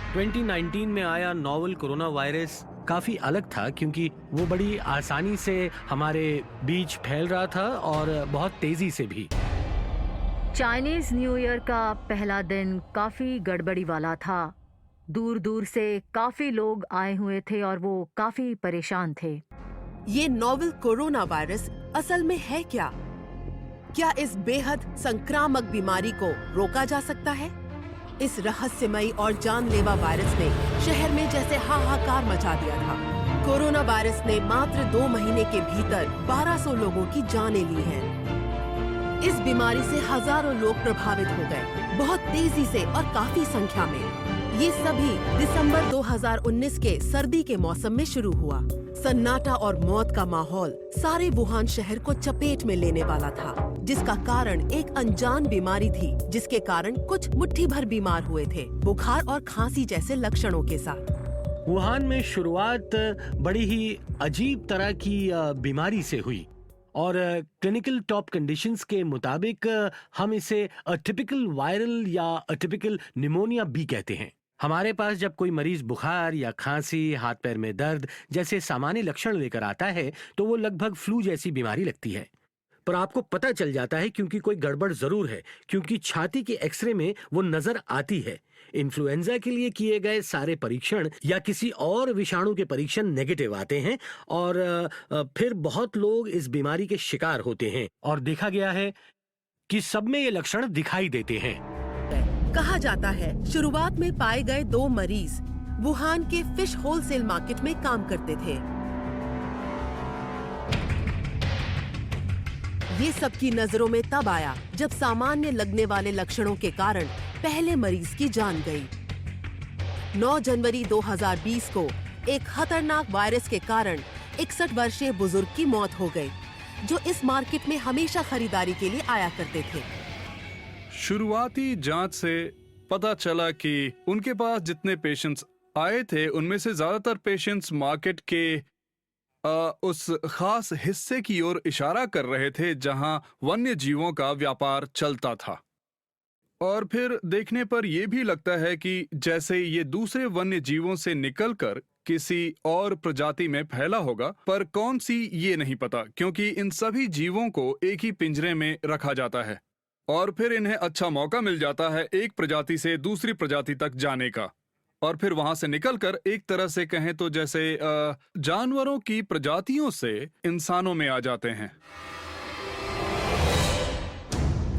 2019 में आया novel corona virus काफी अलग था क्योंकि वो बड़ी आसानी से हमारे बीच फैल रहा था और बहुत तेजी से भी। चाइनीज न्यू ईयर का पहला दिन काफी गड़बड़ी वाला था। दूर दूर से काफी लोग आए हुए थे और वो काफी परेशान थे। ये नोवेल कोरोना वायरस असल में है क्या? क्या इस बेहद संक्रामक बीमारी को रोका जा सकता है? इस रहस्यमयी और जानलेवा वायरस ने शहर में जैसे हाहाकार मचा दिया था। कोरोना वायरस ने मात्र 2 महीने के भीतर 1200 लोगों की जानें ली हैं। इस बीमारी से हजारों लोग प्रभावित हो गए, बहुत तेजी से और काफी संख्या में। ये सभी दिसंबर 2019 के सर्दी के मौसम में शुरू हुआ। सन्नाटा और मौत का माहौल सारे वुहान शहर को चपेट में लेने वाला था, जिसका कारण एक अनजान बीमारी थी, जिसके कारण कुछ मुट्ठी भर बीमार हुए थे, बुखार और खांसी जैसे लक्षणों के साथ। वुहान में शुरुआत बड़ी ही अजीब तरह की बीमारी से हुई और क्लिनिकल टॉप कंडीशंस के मुताबिक हम इसे अटिपिकल वायरल या अटिपिकल निमोनिया भी कहते हैं। हमारे पास जब कोई मरीज बुखार या खांसी, हाथ पैर में दर्द जैसे सामान्य लक्षण लेकर आता है तो वो लगभग फ्लू जैसी बीमारी लगती है। पर आपको पता चल जाता है क्योंकि कोई गड़बड़ जरूर है, क्योंकि छाती के एक्सरे में वो नजर आती है। इन्फ्लुएंजा के लिए किए गए सारे परीक्षण या किसी और विषाणु के परीक्षण नेगेटिव आते हैं और फिर बहुत लोग इस बीमारी के शिकार होते हैं और देखा गया है कि सब में ये लक्षण दिखाई देते हैं। कहा जाता है शुरुआत में पाए गए 2 मरीज वुहान के फिश होलसेल मार्केट में काम करते थे। ये सबकी नजरों में तब आया जब सामान्य लगने वाले लक्षणों के कारण पहले मरीज की जान गई। 9 जनवरी 2020 को एक खतरनाक वायरस के कारण 61 वर्षीय बुजुर्ग की मौत हो गई, जो इस मार्केट में हमेशा खरीदारी के लिए आया करते थे। शुरुआती जांच से पता चला कि उनके पास जितने पेशेंट्स आए थे उनमें से ज्यादातर पेशेंट्स मार्केट के उस खास हिस्से की ओर इशारा कर रहे थे जहां वन्य जीवों का व्यापार चलता था। और फिर देखने पर यह भी लगता है कि जैसे ये दूसरे वन्य जीवों से निकलकर किसी और प्रजाति में फैला होगा, पर कौन सी ये नहीं पता, क्योंकि इन सभी जीवों को एक ही पिंजरे में रखा जाता है और फिर इन्हें अच्छा मौका मिल जाता है एक प्रजाति से दूसरी प्रजाति तक जाने का, और फिर वहां से निकलकर एक तरह से कहें तो जैसे जानवरों की प्रजातियों से इंसानों में आ जाते हैं।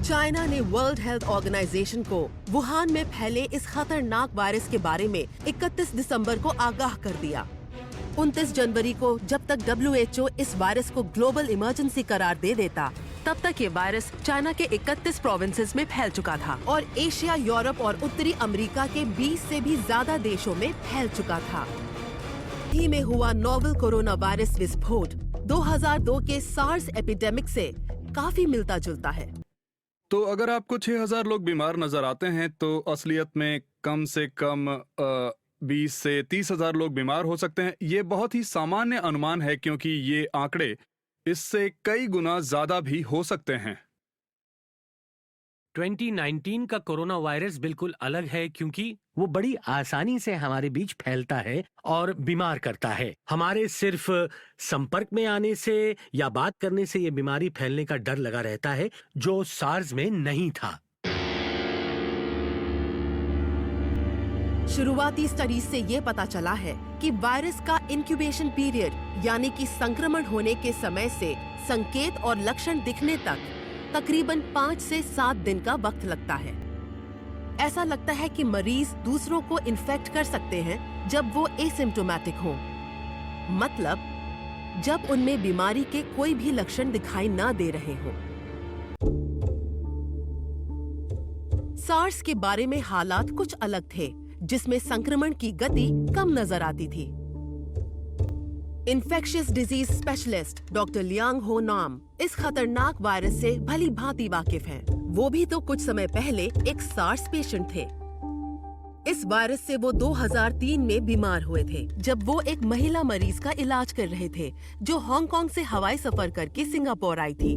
चाइना ने वर्ल्ड हेल्थ ऑर्गेनाइजेशन को वुहान में फैले इस खतरनाक वायरस के बारे में 31 दिसंबर को आगाह कर दिया। 29 जनवरी को जब तक WHO इस वायरस को ग्लोबल इमरजेंसी करार दे देता, तब तक ये वायरस चाइना के 31 प्रोविंसेस में फैल चुका था और एशिया, यूरोप और उत्तरी अमेरिका के 20 से भी ज्यादा देशों में फैल चुका था। ही में हुआ नोवेल कोरोना वायरस विस्फोट 2002 के सार्स एपिडेमिक से काफी मिलता जुलता है। तो अगर आपको 6000 लोग बीमार नजर आते हैं तो असलियत में कम से कम 20 से 30,000 लोग बीमार हो सकते हैं। ये बहुत ही सामान्य अनुमान है क्योंकि ये आंकड़े इससे कई गुना ज्यादा भी हो सकते हैं। 2019 का कोरोना वायरस बिल्कुल अलग है क्योंकि वो बड़ी आसानी से हमारे बीच फैलता है और बीमार करता है। हमारे सिर्फ संपर्क में आने से या बात करने से ये बीमारी फैलने का डर लगा रहता है, जो सार्स में नहीं था। शुरुआती स्टडीज से ये पता चला है कि वायरस का इंक्यूबेशन पीरियड यानी कि संक्रमण होने के समय से संकेत और लक्षण दिखने तक तकरीबन 5 से 7 दिन का वक्त लगता है। ऐसा लगता है कि मरीज दूसरों को इन्फेक्ट कर सकते हैं जब वो एसिम्प्टोमेटिक हों, मतलब जब उनमें बीमारी के कोई भी लक्षण दिखाई न दे रहे हों। सार्स के बारे में हालात कुछ अलग थे, जिसमें संक्रमण की गति कम नजर आती थी। Infectious disease specialist doctor Liang हो नाम इस खतरनाक वायरस से भली भांति वाकिफ हैं। वो भी तो कुछ समय पहले एक सार्स पेशेंट थे। इस वायरस से वो 2003 में बीमार हुए थे, जब वो एक महिला मरीज का इलाज कर रहे थे जो हांगकांग से हवाई सफर करके सिंगापुर आई थी।